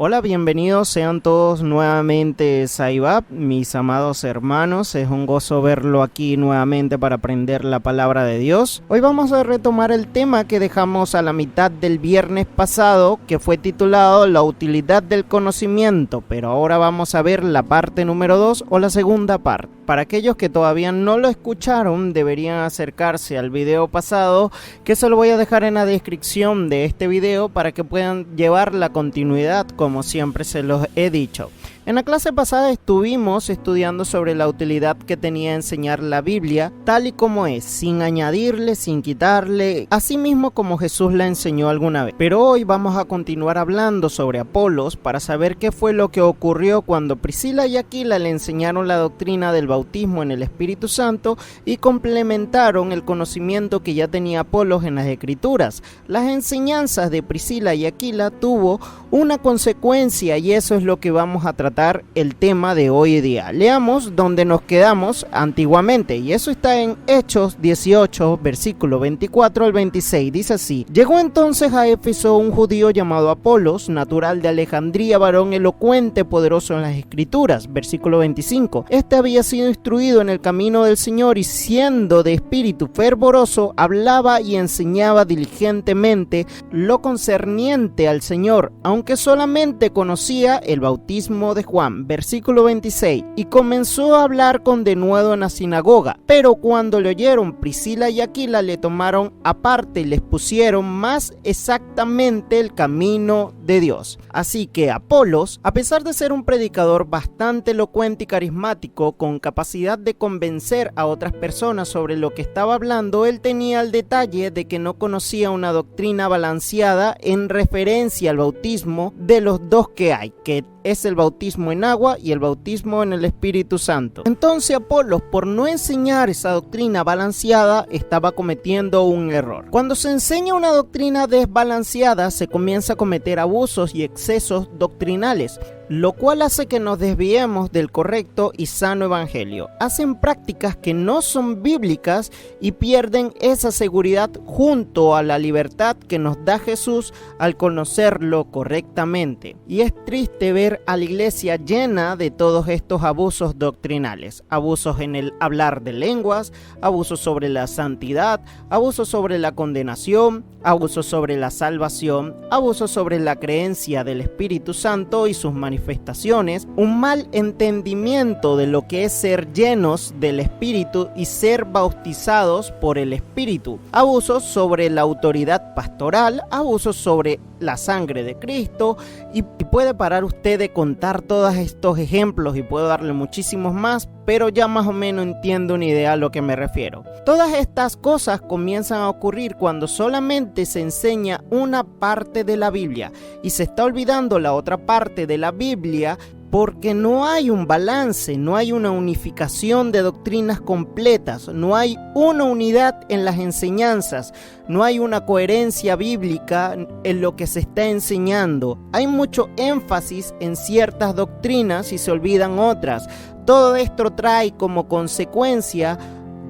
Hola, bienvenidos sean todos nuevamente a Saibab, mis amados hermanos. Es un gozo verlo aquí nuevamente para aprender la palabra de Dios. Hoy vamos a retomar el tema que dejamos a la mitad del viernes pasado, que fue titulado La utilidad del conocimiento, pero ahora vamos a ver la parte número 2 o la segunda parte. Para aquellos que todavía no lo escucharon, deberían acercarse al video pasado, que se lo voy a dejar en la descripción de este video para que puedan llevar la continuidad, como siempre se los he dicho. En la clase pasada estuvimos estudiando sobre la utilidad que tenía enseñar la Biblia tal y como es, sin añadirle, sin quitarle, así mismo como Jesús la enseñó alguna vez. Pero hoy vamos a continuar hablando sobre Apolos para saber qué fue lo que ocurrió cuando Priscila y Aquila le enseñaron la doctrina del bautismo en el Espíritu Santo y complementaron el conocimiento que ya tenía Apolos en las Escrituras. Las enseñanzas de Priscila y Aquila tuvo una consecuencia y eso es lo que vamos a tratar el tema de hoy día. Leamos donde nos quedamos antiguamente y eso está en Hechos 18 versículo 24 al 26. Dice así: llegó entonces a Éfeso un judío llamado Apolos, natural de Alejandría, varón elocuente, poderoso en las escrituras. Versículo 25: este había sido instruido en el camino del Señor y siendo de espíritu fervoroso hablaba y enseñaba diligentemente lo concerniente al Señor, aunque solamente conocía el bautismo de Juan. Versículo 26: y comenzó a hablar con denuedo en la sinagoga, pero cuando le oyeron Priscila y Aquila le tomaron aparte y les pusieron más exactamente el camino de Dios. Así que Apolos, a pesar de ser un predicador bastante elocuente y carismático, con capacidad de convencer a otras personas sobre lo que estaba hablando, él tenía el detalle de que no conocía una doctrina balanceada en referencia al bautismo de los dos que hay, que es el bautismo en agua y el bautismo en el Espíritu Santo. Entonces Apolos, por no enseñar esa doctrina balanceada, estaba cometiendo un error. Cuando se enseña una doctrina desbalanceada, se comienza a cometer abusos y excesos doctrinales, lo cual hace que nos desviemos del correcto y sano evangelio. Hacen prácticas que no son bíblicas y pierden esa seguridad junto a la libertad que nos da Jesús al conocerlo correctamente. Y es triste ver a la iglesia llena de todos estos abusos doctrinales. Abusos en el hablar de lenguas, abusos sobre la santidad, abusos sobre la condenación, abusos sobre la salvación, abusos sobre la creencia del Espíritu Santo y sus manifestaciones, un mal entendimiento de lo que es ser llenos del Espíritu y ser bautizados por el Espíritu, abusos sobre la autoridad pastoral, abusos sobre la sangre de Cristo, y puede parar usted de contar todos estos ejemplos y puedo darle muchísimos más, pero ya más o menos entiendo una idea a lo que me refiero. Todas estas cosas comienzan a ocurrir cuando solamente se enseña una parte de la Biblia y se está olvidando la otra parte de la Biblia, porque no hay un balance, no hay una unificación de doctrinas completas, no hay una unidad en las enseñanzas, no hay una coherencia bíblica en lo que se está enseñando. Hay mucho énfasis en ciertas doctrinas y se olvidan otras. Todo esto trae como consecuencia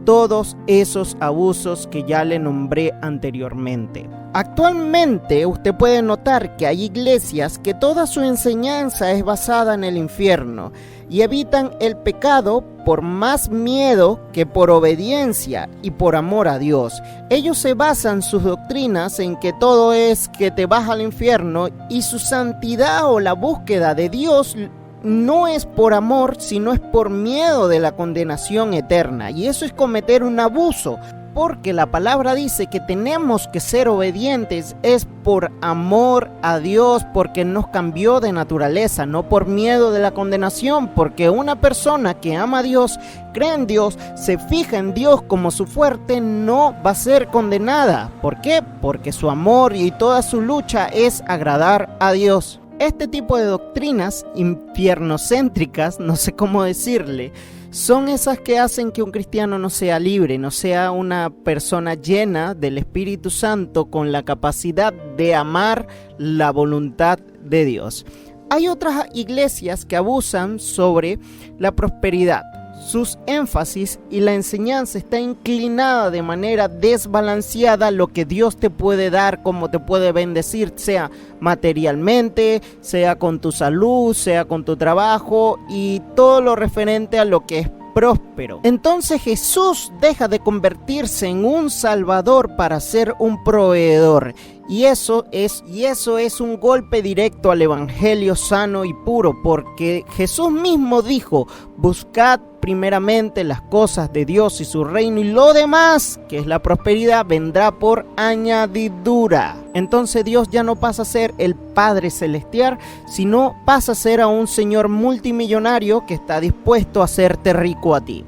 todos esos abusos que ya le nombré anteriormente. Actualmente usted puede notar que hay iglesias que toda su enseñanza es basada en el infierno y evitan el pecado por más miedo que por obediencia y por amor a Dios. Ellos se basan sus doctrinas en que todo es que te vas al infierno y su santidad o la búsqueda de Dios no es por amor, sino es por miedo de la condenación eterna. Y eso es cometer un abuso, porque la palabra dice que tenemos que ser obedientes, es por amor a Dios, porque nos cambió de naturaleza, no por miedo de la condenación, porque una persona que ama a Dios, cree en Dios, se fija en Dios como su fuerte, no va a ser condenada. ¿Por qué? Porque su amor y toda su lucha es agradar a Dios. Este tipo de doctrinas infiernocéntricas, no sé cómo decirle, son esas que hacen que un cristiano no sea libre, no sea una persona llena del Espíritu Santo con la capacidad de amar la voluntad de Dios. Hay otras iglesias que abusan sobre la prosperidad, sus énfasis y la enseñanza está inclinada de manera desbalanceada a lo que Dios te puede dar, como te puede bendecir, sea materialmente, sea con tu salud, sea con tu trabajo y todo lo referente a lo que es próspero. Entonces Jesús deja de convertirse en un salvador para ser un proveedor. Y eso es un golpe directo al evangelio sano y puro, porque Jesús mismo dijo: buscad primeramente las cosas de Dios y su reino, y lo demás, que es la prosperidad, vendrá por añadidura. Entonces Dios ya no pasa a ser el Padre Celestial, sino pasa a ser a un Señor multimillonario que está dispuesto a hacerte rico a ti.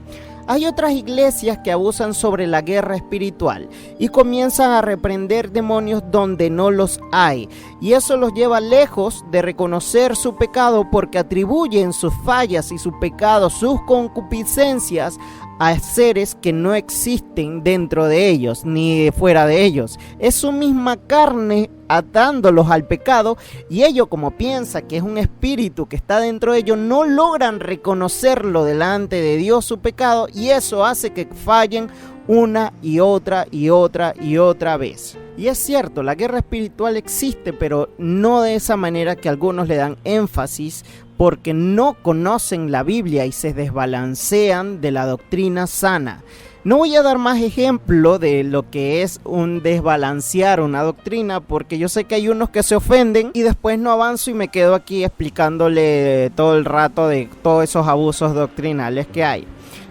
Hay otras iglesias que abusan sobre la guerra espiritual y comienzan a reprender demonios donde no los hay, y eso los lleva lejos de reconocer su pecado, porque atribuyen sus fallas y su pecado, sus concupiscencias, a seres que no existen dentro de ellos ni fuera de ellos. Es su misma carne atándolos al pecado, y ellos, como piensa que es un espíritu que está dentro de ellos, no logran reconocerlo delante de Dios su pecado, y eso hace que fallen una y otra vez. Y es cierto, la guerra espiritual existe, pero no de esa manera que algunos le dan énfasis, porque no conocen la Biblia y se desbalancean de la doctrina sana. No voy a dar más ejemplo de lo que es un desbalancear una doctrina, porque yo sé que hay unos que se ofenden y después no avanzo y me quedo aquí explicándole todo el rato de todos esos abusos doctrinales que hay.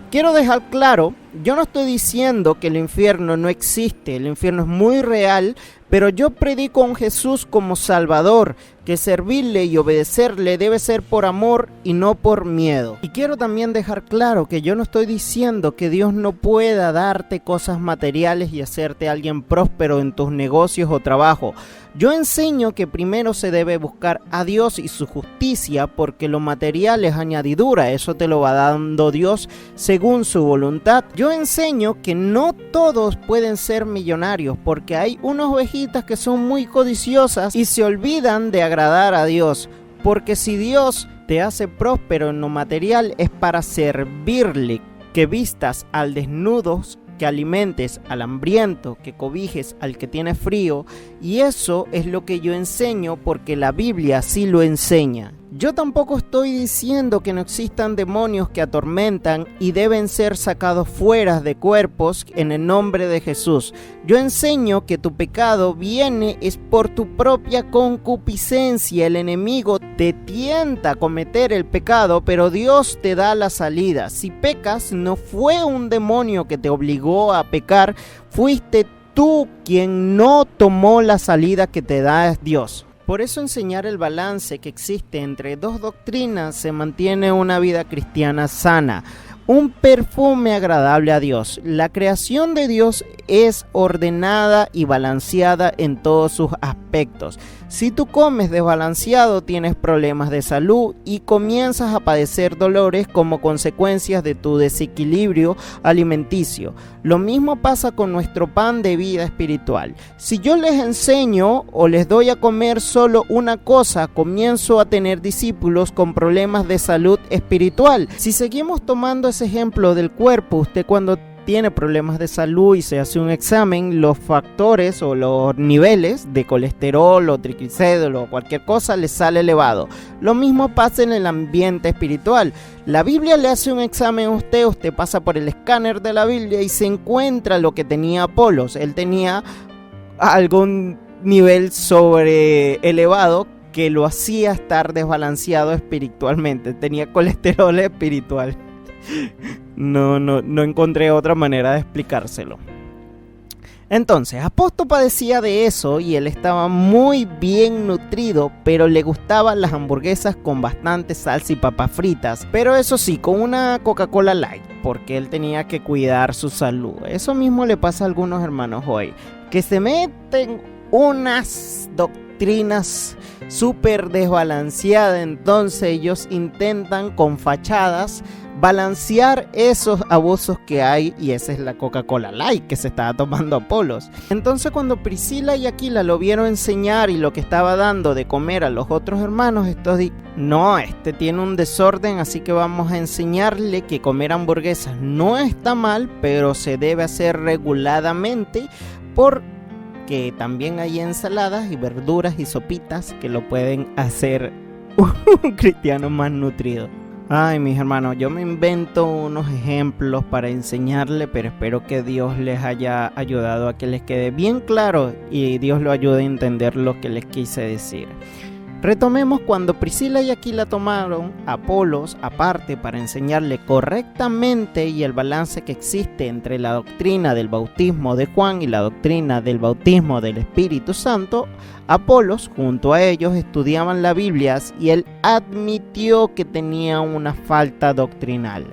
Quiero dejar claro, yo no estoy diciendo que el infierno no existe, el infierno es muy real, pero yo predico a un Jesús como Salvador, que servirle y obedecerle debe ser por amor y no por miedo. Y quiero también dejar claro que yo no estoy diciendo que Dios no pueda darte cosas materiales y hacerte alguien próspero en tus negocios o trabajo. Yo enseño que primero se debe buscar a Dios y su justicia, porque lo material es añadidura, eso te lo va dando Dios según su voluntad. Yo enseño que no todos pueden ser millonarios, porque hay unas ovejitas que son muy codiciosas y se olvidan de agradar a Dios, porque si Dios te hace próspero en lo material es para servirle, que vistas al desnudo, que alimentes al hambriento, que cobijes al que tiene frío, y eso es lo que yo enseño, porque la Biblia sí lo enseña. Yo tampoco estoy diciendo que no existan demonios que atormentan y deben ser sacados fuera de cuerpos en el nombre de Jesús. Yo enseño que tu pecado viene es por tu propia concupiscencia. El enemigo te tienta a cometer el pecado, pero Dios te da la salida. Si pecas, no fue un demonio que te obligó a pecar, fuiste tú quien no tomó la salida que te da Dios. Por eso enseñar el balance que existe entre dos doctrinas se mantiene una vida cristiana sana, un perfume agradable a Dios. La creación de Dios es ordenada y balanceada en todos sus aspectos. Si tú comes desbalanceado, tienes problemas de salud y comienzas a padecer dolores como consecuencias de tu desequilibrio alimenticio. Lo mismo pasa con nuestro pan de vida espiritual. Si yo les enseño o les doy a comer solo una cosa, comienzo a tener discípulos con problemas de salud espiritual. Si seguimos tomando ese ejemplo del cuerpo, usted cuando tiene problemas de salud y se hace un examen, los factores o los niveles de colesterol o triglicéridos o cualquier cosa le sale elevado. Lo mismo pasa en el ambiente espiritual. La Biblia le hace un examen a usted pasa por el escáner de la Biblia y se encuentra lo que tenía Apolos. Él tenía algún nivel sobre elevado que lo hacía estar desbalanceado espiritualmente. Tenía colesterol espiritual. No encontré otra manera de explicárselo. Entonces, Apóstol padecía de eso y él estaba muy bien nutrido, pero le gustaban las hamburguesas con bastante salsa y papas fritas, pero eso sí, con una Coca-Cola Light, porque él tenía que cuidar su salud. Eso mismo le pasa a algunos hermanos hoy, que se meten unas doctrinas súper desbalanceada. Entonces ellos intentan con fachadas balancear esos abusos que hay, y esa es la Coca-Cola Light que se estaba tomando Apolos. Entonces cuando Priscila y Aquila lo vieron enseñar y lo que estaba dando de comer a los otros hermanos, estos no, este tiene un desorden, así que vamos a enseñarle que comer hamburguesas no está mal, pero se debe hacer reguladamente, porque también hay ensaladas y verduras y sopitas que lo pueden hacer un cristiano más nutrido. Ay, mis hermanos, yo me invento unos ejemplos para enseñarle, pero espero que Dios les haya ayudado a que les quede bien claro y Dios lo ayude a entender lo que les quise decir. Retomemos cuando Priscila y Aquila tomaron a Apolos aparte para enseñarle correctamente y el balance que existe entre la doctrina del bautismo de Juan y la doctrina del bautismo del Espíritu Santo. Apolos, junto a ellos, estudiaban la Biblia y él admitió que tenía una falta doctrinal.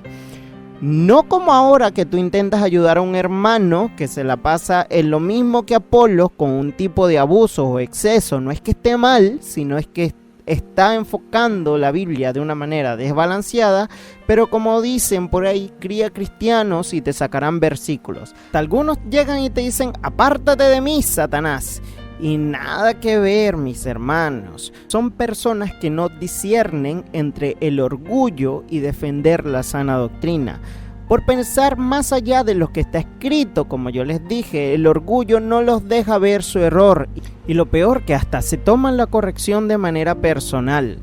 No como ahora que tú intentas ayudar a un hermano que se la pasa en lo mismo que Apolos con un tipo de abuso o exceso. No es que esté mal, sino es que está enfocando la Biblia de una manera desbalanceada, pero como dicen por ahí, cría cristianos y te sacarán versículos. Algunos llegan y te dicen, apártate de mí, Satanás. Y nada que ver, mis hermanos. Son personas que no disciernen entre el orgullo y defender la sana doctrina. Por pensar más allá de lo que está escrito, como yo les dije, el orgullo no los deja ver su error. Y lo peor, que hasta se toman la corrección de manera personal.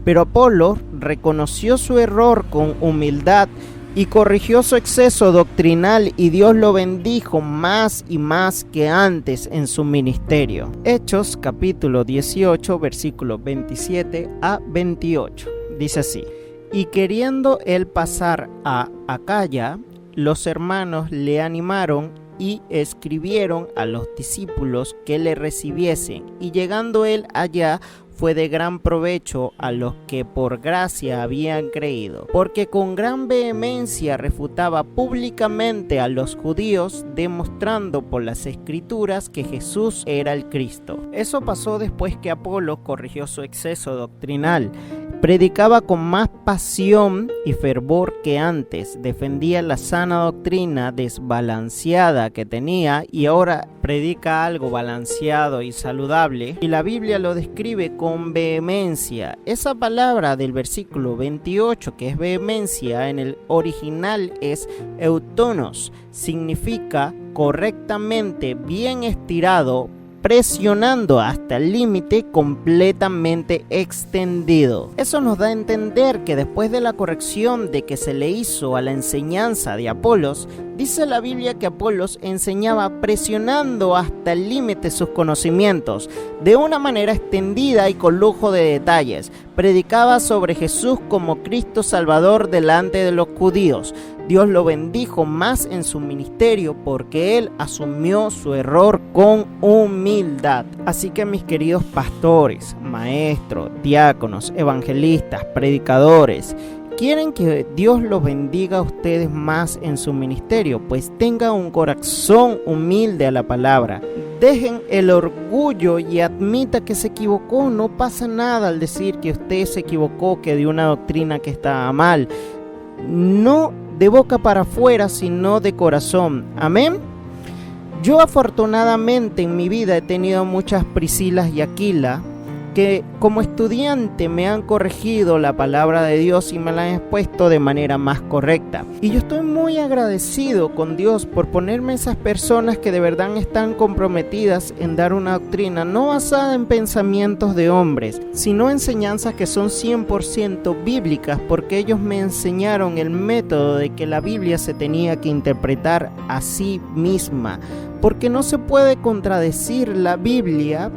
Pero Apolos reconoció su error con humildad y corrigió su exceso doctrinal, y Dios lo bendijo más y más que antes en su ministerio. Hechos capítulo 18 versículos 27 a 28. Dice así: y queriendo él pasar a Acaya, los hermanos le animaron y escribieron a los discípulos que le recibiesen, y llegando él allá, fue de gran provecho a los que por gracia habían creído, porque con gran vehemencia refutaba públicamente a los judíos, demostrando por las escrituras que Jesús era el Cristo. Eso pasó después que Apolos corrigió su exceso doctrinal. Predicaba con más pasión y fervor que antes, defendía la sana doctrina desbalanceada que tenía, y ahora predica algo balanceado y saludable, y la Biblia lo describe con vehemencia. Esa palabra del versículo 28, que es vehemencia, en el original es eutonos, significa correctamente, bien estirado, presionando hasta el límite, completamente extendido. Eso nos da a entender que después de la corrección de que se le hizo a la enseñanza de Apolos, dice la Biblia que Apolos enseñaba presionando hasta el límite sus conocimientos, de una manera extendida y con lujo de detalles. Predicaba sobre Jesús como Cristo Salvador delante de los judíos. Dios lo bendijo más en su ministerio porque él asumió su error con humildad. Así que, mis queridos pastores, maestros, diáconos, evangelistas, predicadores, ¿quieren que Dios los bendiga a ustedes más en su ministerio? Pues tengan un corazón humilde a la palabra. Dejen el orgullo y admita que se equivocó. No pasa nada al decir que usted se equivocó, que dio una doctrina que estaba mal. No de boca para afuera, sino de corazón. Amén. Yo afortunadamente en mi vida he tenido muchas Priscilas y Aquila que como estudiante me han corregido la palabra de Dios y me la han expuesto de manera más correcta. Y yo estoy muy agradecido con Dios por ponerme esas personas que de verdad están comprometidas en dar una doctrina no basada en pensamientos de hombres, sino enseñanzas que son 100% bíblicas, porque ellos me enseñaron el método de que la Biblia se tenía que interpretar a sí misma, porque no se puede contradecir la Biblia,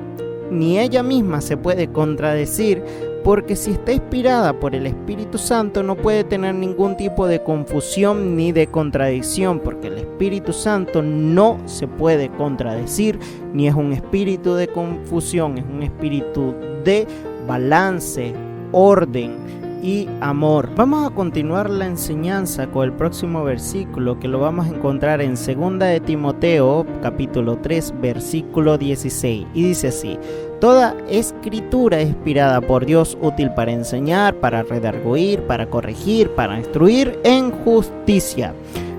ni ella misma se puede contradecir, porque si está inspirada por el Espíritu Santo no puede tener ningún tipo de confusión ni de contradicción, porque el Espíritu Santo no se puede contradecir, ni es un espíritu de confusión, es un espíritu de balance, orden y amor. Vamos a continuar la enseñanza con el próximo versículo, que lo vamos a encontrar en 2 de Timoteo capítulo 3 versículo 16, y dice así: Toda escritura es inspirada por Dios, útil para enseñar, para redarguir, para corregir, para instruir en justicia.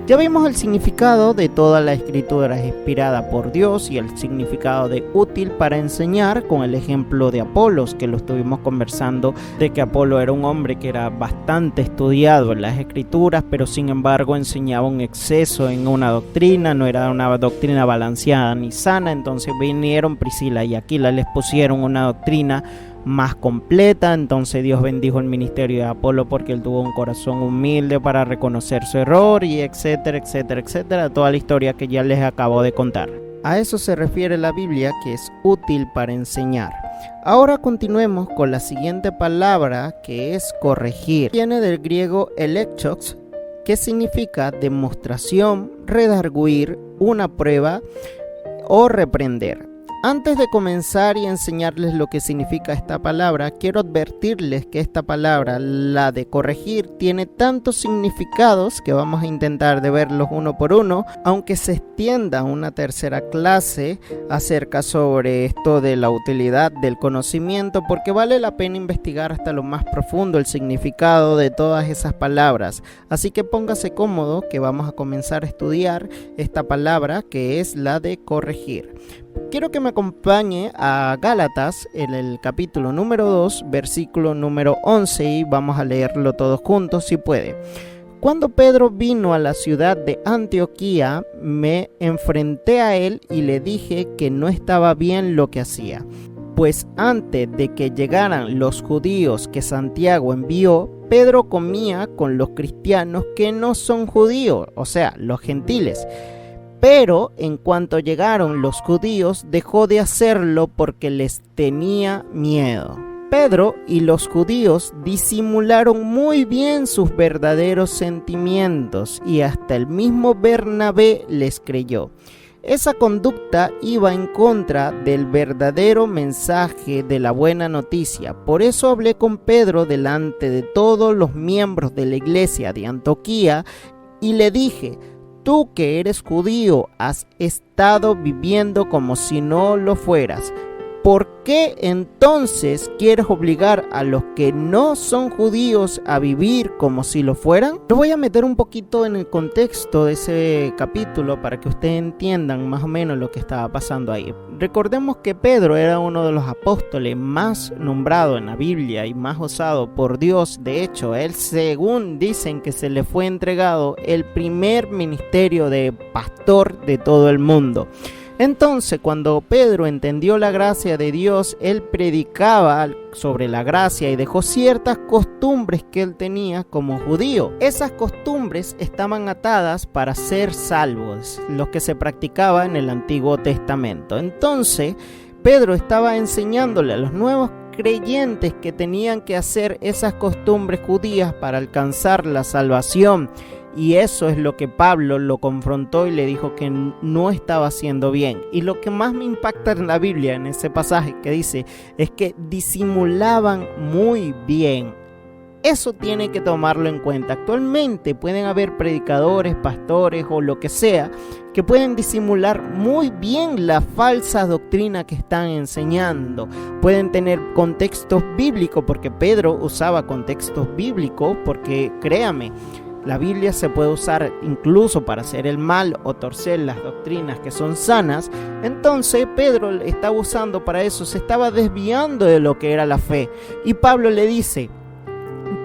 Ya vimos el significado de toda la escritura es inspirada por Dios y el significado de útil para enseñar con el ejemplo de Apolos, que lo estuvimos conversando, de que Apolo era un hombre que era bastante estudiado en las escrituras, pero sin embargo enseñaba un exceso en una doctrina, no era una doctrina balanceada ni sana. Entonces vinieron Priscila y Aquila, les pusieron una doctrina más completa. Entonces Dios bendijo el ministerio de Apolo porque él tuvo un corazón humilde para reconocer su error y etcétera, etcétera, etcétera, toda la historia que ya les acabo de contar. A eso se refiere la Biblia, que es útil para enseñar. Ahora continuemos con la siguiente palabra, que es corregir. Viene del griego elekchos, que significa demostración, redarguir, una prueba o reprender. Antes de comenzar y enseñarles lo que significa esta palabra, quiero advertirles que esta palabra, la de corregir, tiene tantos significados que vamos a intentar de verlos uno por uno, aunque se extienda una tercera clase acerca sobre esto de la utilidad del conocimiento, porque vale la pena investigar hasta lo más profundo el significado de todas esas palabras. Así que póngase cómodo que vamos a comenzar a estudiar esta palabra, que es la de corregir. Quiero que me acompañe a Gálatas en el capítulo número 2, versículo número 11, y vamos a leerlo todos juntos si puede. Cuando Pedro vino a la ciudad de Antioquía, me enfrenté a él y le dije que no estaba bien lo que hacía. Pues antes de que llegaran los judíos que Santiago envió, Pedro comía con los cristianos que no son judíos, o sea, los gentiles. Pero en cuanto llegaron los judíos, dejó de hacerlo porque les tenía miedo. Pedro y los judíos disimularon muy bien sus verdaderos sentimientos y hasta el mismo Bernabé les creyó. Esa conducta iba en contra del verdadero mensaje de la buena noticia. Por eso hablé con Pedro delante de todos los miembros de la iglesia de Antioquía y le dije: tú que eres judío, has estado viviendo como si no lo fueras. ¿Por qué entonces quieres obligar a los que no son judíos a vivir como si lo fueran? Lo voy a meter un poquito en el contexto de ese capítulo para que ustedes entiendan más o menos lo que estaba pasando ahí. Recordemos que Pedro era uno de los apóstoles más nombrados en la Biblia y más usado por Dios. De hecho, él, según dicen, que se le fue entregado el primer ministerio de pastor de todo el mundo. Entonces, cuando Pedro entendió la gracia de Dios, él predicaba sobre la gracia y dejó ciertas costumbres que él tenía como judío. Esas costumbres estaban atadas para ser salvos, los que se practicaba en el Antiguo Testamento. Entonces, Pedro estaba enseñándole a los nuevos creyentes que tenían que hacer esas costumbres judías para alcanzar la salvación. Y eso es lo que Pablo lo confrontó y le dijo que no estaba haciendo bien. Y lo que más me impacta en la Biblia, en ese pasaje que dice, es que disimulaban muy bien. Eso tiene que tomarlo en cuenta. Actualmente pueden haber predicadores, pastores o lo que sea, que pueden disimular muy bien la falsa doctrina que están enseñando. Pueden tener contextos bíblicos, porque Pedro usaba contextos bíblicos, porque créame, la Biblia se puede usar incluso para hacer el mal o torcer las doctrinas que son sanas. Entonces Pedro estaba usando para eso, se estaba desviando de lo que era la fe. Y Pablo le dice: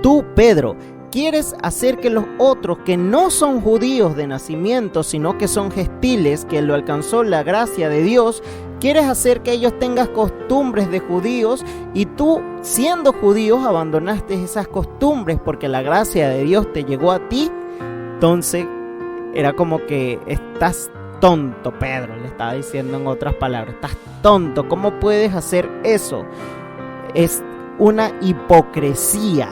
tú, Pedro, quieres hacer que los otros que no son judíos de nacimiento, sino que son gentiles, que lo alcanzó la gracia de Dios, quieres hacer que ellos tengan costumbres de judíos, y tú, siendo judíos, abandonaste esas costumbres porque la gracia de Dios te llegó a ti. Entonces era como que estás tonto, Pedro le estaba diciendo en otras palabras, estás tonto, ¿cómo puedes hacer eso? Es una hipocresía.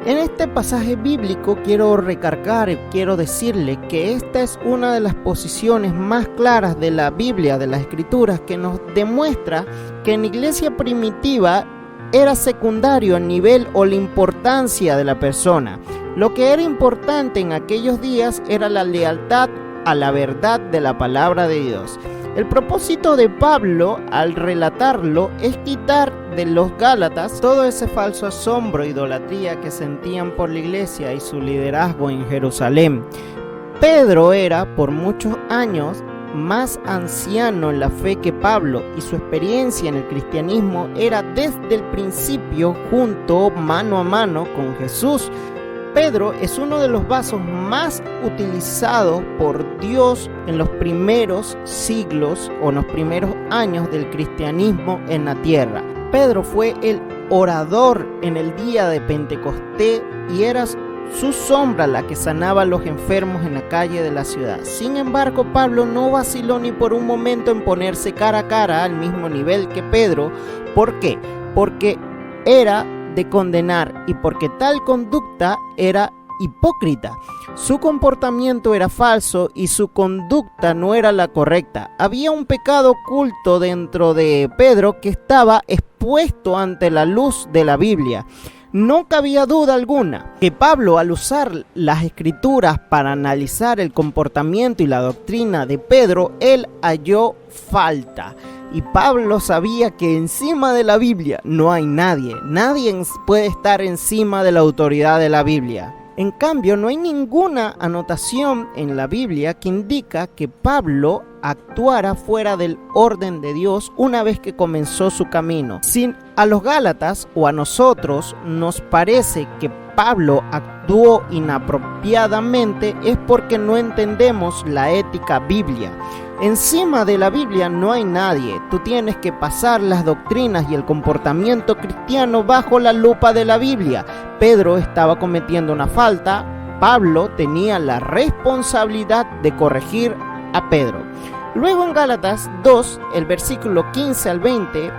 En este pasaje bíblico quiero recargar, quiero decirle que esta es una de las posiciones más claras de la Biblia, de las Escrituras, que nos demuestra que en la iglesia primitiva era secundario el nivel o la importancia de la persona. Lo que era importante en aquellos días era la lealtad a la verdad de la palabra de Dios. El propósito de Pablo al relatarlo es quitar de los Gálatas todo ese falso asombro e idolatría que sentían por la iglesia y su liderazgo en Jerusalén. Pedro era por muchos años más anciano en la fe que Pablo, y su experiencia en el cristianismo era desde el principio junto mano a mano con Jesús. Pedro es uno de los vasos más utilizados por Dios en los primeros siglos o en los primeros años del cristianismo en la tierra. Pedro fue el orador en el día de Pentecostés y era su sombra la que sanaba a los enfermos en la calle de la ciudad. Sin embargo, Pablo no vaciló ni por un momento en ponerse cara a cara al mismo nivel que Pedro. ¿Por qué? Porque era de condenar y porque tal conducta era hipócrita. Su comportamiento era falso y su conducta no era la correcta. Había un pecado oculto dentro de Pedro que estaba expuesto ante la luz de la Biblia. No cabía duda alguna que Pablo, al usar las escrituras para analizar el comportamiento y la doctrina de Pedro, él halló falta. Y Pablo sabía que encima de la Biblia no hay nadie. Nadie puede estar encima de la autoridad de la Biblia. En cambio, no hay ninguna anotación en la Biblia que indica que Pablo actuara fuera del orden de Dios una vez que comenzó su camino. Si a los Gálatas o a nosotros nos parece que Pablo actuó inapropiadamente, es porque no entendemos la ética bíblica. Encima de la Biblia no hay nadie. Tú tienes que pasar las doctrinas y el comportamiento cristiano bajo la lupa de la Biblia. Pedro estaba cometiendo una falta. Pablo tenía la responsabilidad de corregir a Pedro. Luego en Gálatas 2, el versículo 15 al 20,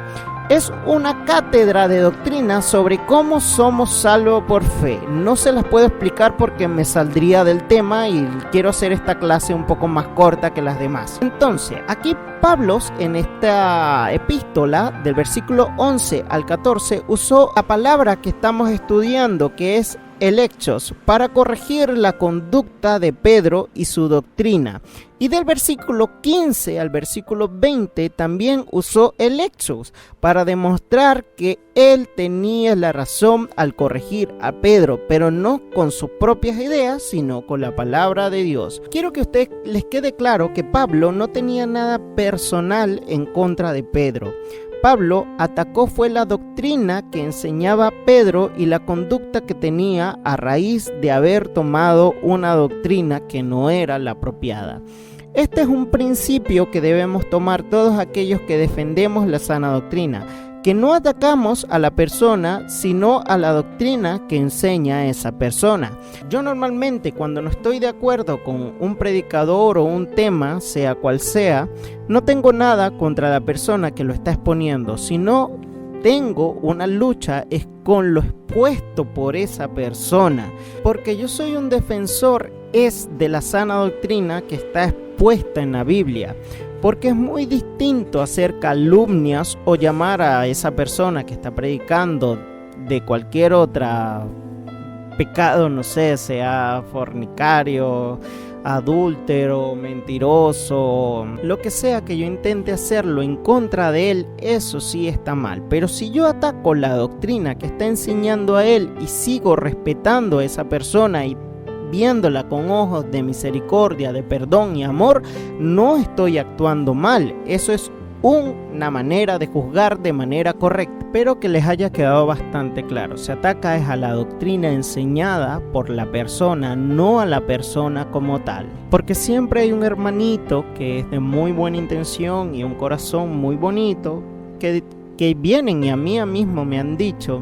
es una cátedra de doctrina sobre cómo somos salvos por fe. No se las puedo explicar porque me saldría del tema y quiero hacer esta clase un poco más corta que las demás. Entonces, aquí Pablo en esta epístola del versículo 11 al 14 usó la palabra que estamos estudiando, que es electos, para corregir la conducta de Pedro y su doctrina. Y del versículo 15 al versículo 20 también usó electos para demostrar que él tenía la razón al corregir a Pedro, pero no con sus propias ideas, sino con la palabra de Dios. Quiero que a ustedes les quede claro que Pablo no tenía nada personal en contra de Pedro. Pablo atacó fue la doctrina que enseñaba Pedro y la conducta que tenía a raíz de haber tomado una doctrina que no era la apropiada. Este es un principio que debemos tomar todos aquellos que defendemos la sana doctrina, que no atacamos a la persona, sino a la doctrina que enseña esa persona. Yo normalmente, cuando no estoy de acuerdo con un predicador o un tema, sea cual sea, no tengo nada contra la persona que lo está exponiendo, sino tengo una lucha es con lo expuesto por esa persona, porque yo soy un defensor de la sana doctrina que está expuesta en la Biblia. Porque es muy distinto hacer calumnias o llamar a esa persona que está predicando de cualquier otra pecado, no sé, sea fornicario, adúltero, mentiroso, lo que sea que yo intente hacerlo en contra de él, eso sí está mal. Pero si yo ataco la doctrina que está enseñando a él y sigo respetando a esa persona y viéndola con ojos de misericordia, de perdón y amor, no estoy actuando mal. Eso es una manera de juzgar de manera correcta. Espero que les haya quedado bastante claro. Se ataca es a la doctrina enseñada por la persona, no a la persona como tal. Porque siempre hay un hermanito que es de muy buena intención y un corazón muy bonito que vienen y a mí mismo me han dicho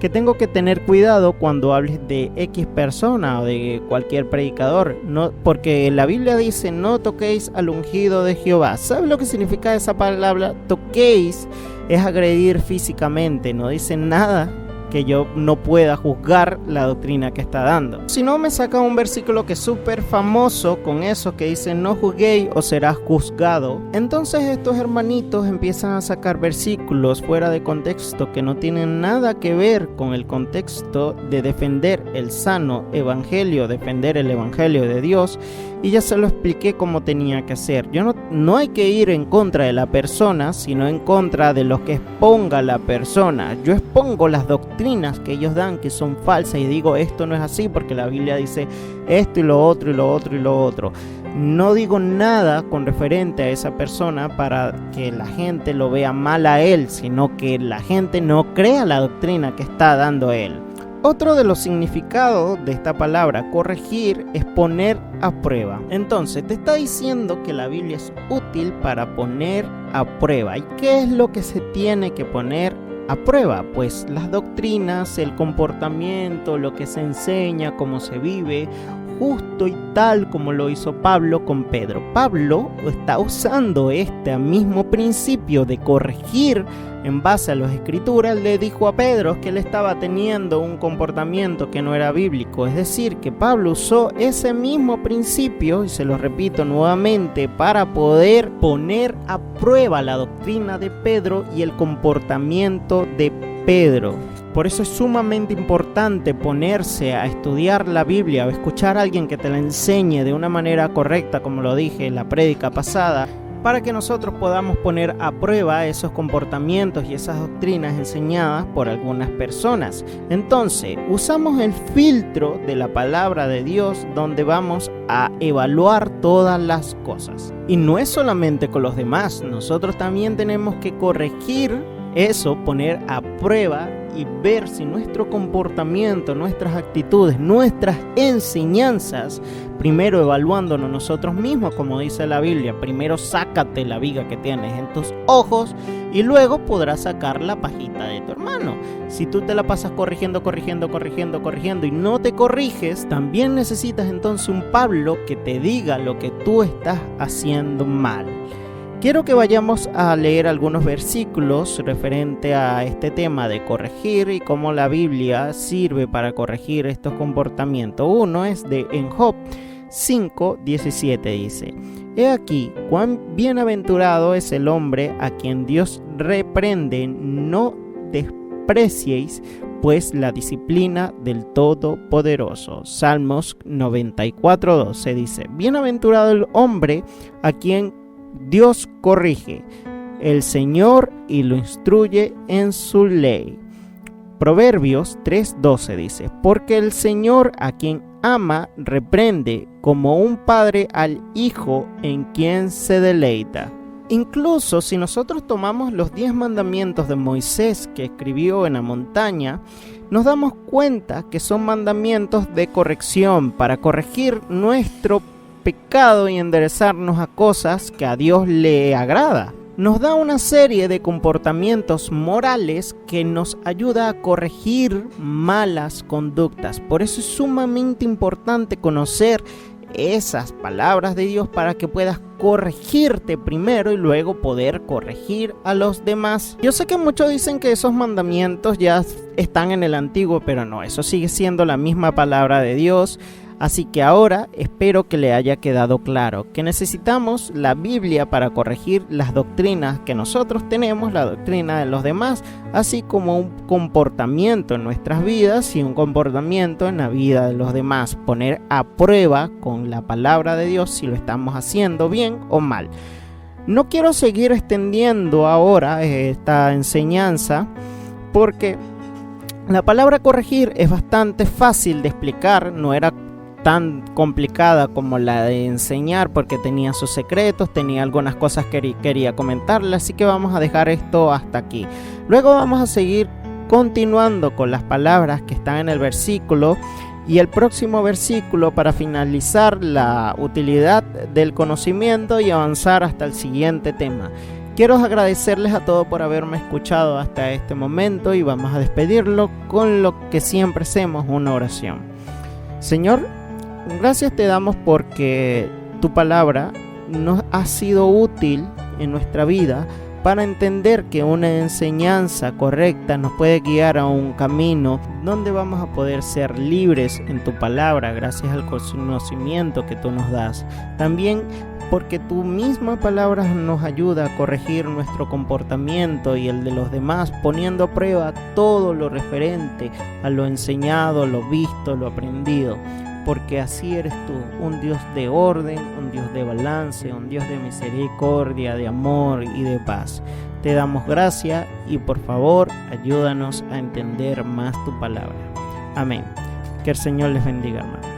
que tengo que tener cuidado cuando hables de X persona o de cualquier predicador, no, porque la Biblia dice no toquéis al ungido de Jehová. ¿Sabes lo que significa esa palabra? Toquéis es agredir físicamente, no dice nada que yo no pueda juzgar la doctrina que está dando. Si no, me saca un versículo que es súper famoso con eso que dice: no juzguéis o serás juzgado. Entonces estos hermanitos empiezan a sacar versículos fuera de contexto que no tienen nada que ver con el contexto de defender el sano evangelio, defender el evangelio de Dios. Y ya se lo expliqué cómo tenía que hacer. No hay que ir en contra de la persona, sino en contra de lo que exponga la persona. Yo expongo las doctrinas que ellos dan, que son falsas, y digo: esto no es así porque la Biblia dice esto y lo otro y lo otro y lo otro. No digo nada con referente a esa persona para que la gente lo vea mal a él, sino que la gente no crea la doctrina que está dando él. Otro de los significados de esta palabra corregir es poner a prueba. Entonces te está diciendo que la Biblia es útil para poner a prueba. ¿Y qué es lo que se tiene que poner a prueba? Pues las doctrinas, el comportamiento, lo que se enseña, cómo se vive, justo y tal como lo hizo Pablo con Pedro. Pablo está usando este mismo principio de corregir en base a las escrituras. Le dijo a Pedro que él estaba teniendo un comportamiento que no era bíblico. Es decir, que Pablo usó ese mismo principio, y se lo repito nuevamente, para poder poner a prueba la doctrina de Pedro y el comportamiento de Pedro. Por eso es sumamente importante ponerse a estudiar la Biblia o escuchar a alguien que te la enseñe de una manera correcta, como lo dije en la prédica pasada, para que nosotros podamos poner a prueba esos comportamientos y esas doctrinas enseñadas por algunas personas. Entonces, usamos el filtro de la palabra de Dios, donde vamos a evaluar todas las cosas. Y no es solamente con los demás, nosotros también tenemos que corregir eso, poner a prueba y ver si nuestro comportamiento, nuestras actitudes, nuestras enseñanzas, primero evaluándonos nosotros mismos, como dice la Biblia: primero sácate la viga que tienes en tus ojos y luego podrás sacar la pajita de tu hermano. Si tú te la pasas corrigiendo y no te corriges, también necesitas entonces un Pablo que te diga lo que tú estás haciendo mal. Quiero que vayamos a leer algunos versículos referente a este tema de corregir y cómo la Biblia sirve para corregir estos comportamientos. Uno es en Job 5:17, dice: He aquí, cuán bienaventurado es el hombre a quien Dios reprende, no despreciéis pues la disciplina del Todopoderoso. Salmos 94:12 dice: Bienaventurado el hombre a quien Dios corrige, el Señor, y lo instruye en su ley. Proverbios 3:12 dice: Porque el Señor a quien ama reprende, como un padre al hijo en quien se deleita. Incluso si nosotros tomamos los 10 mandamientos de Moisés que escribió en la montaña, nos damos cuenta que son mandamientos de corrección para corregir nuestro pecado y enderezarnos a cosas que a Dios le agrada. Nos da una serie de comportamientos morales que nos ayuda a corregir malas conductas. Por eso es sumamente importante conocer esas palabras de Dios para que puedas corregirte primero y luego poder corregir a los demás. Yo sé que muchos dicen que esos mandamientos ya están en el Antiguo, pero no, eso sigue siendo la misma palabra de Dios. Así que ahora espero que le haya quedado claro que necesitamos la Biblia para corregir las doctrinas que nosotros tenemos, la doctrina de los demás, así como un comportamiento en nuestras vidas y un comportamiento en la vida de los demás. Poner a prueba con la palabra de Dios si lo estamos haciendo bien o mal. No quiero seguir extendiendo ahora esta enseñanza porque la palabra corregir es bastante fácil de explicar, no era tan complicada como la de enseñar porque tenía sus secretos, tenía algunas cosas que quería comentarle, así que vamos a dejar esto hasta aquí. Luego vamos a seguir continuando con las palabras que están en el versículo y el próximo versículo para finalizar la utilidad del conocimiento y avanzar hasta el siguiente tema. Quiero agradecerles a todos por haberme escuchado hasta este momento y vamos a despedirlo con lo que siempre hacemos, una oración. Señor, gracias te damos porque tu palabra nos ha sido útil en nuestra vida para entender que una enseñanza correcta nos puede guiar a un camino donde vamos a poder ser libres en tu palabra gracias al conocimiento que tú nos das. También porque tu misma palabra nos ayuda a corregir nuestro comportamiento y el de los demás, poniendo a prueba todo lo referente a lo enseñado, lo visto, lo aprendido. Porque así eres tú, un Dios de orden, un Dios de balance, un Dios de misericordia, de amor y de paz. Te damos gracias y por favor ayúdanos a entender más tu palabra. Amén. Que el Señor les bendiga, hermanos.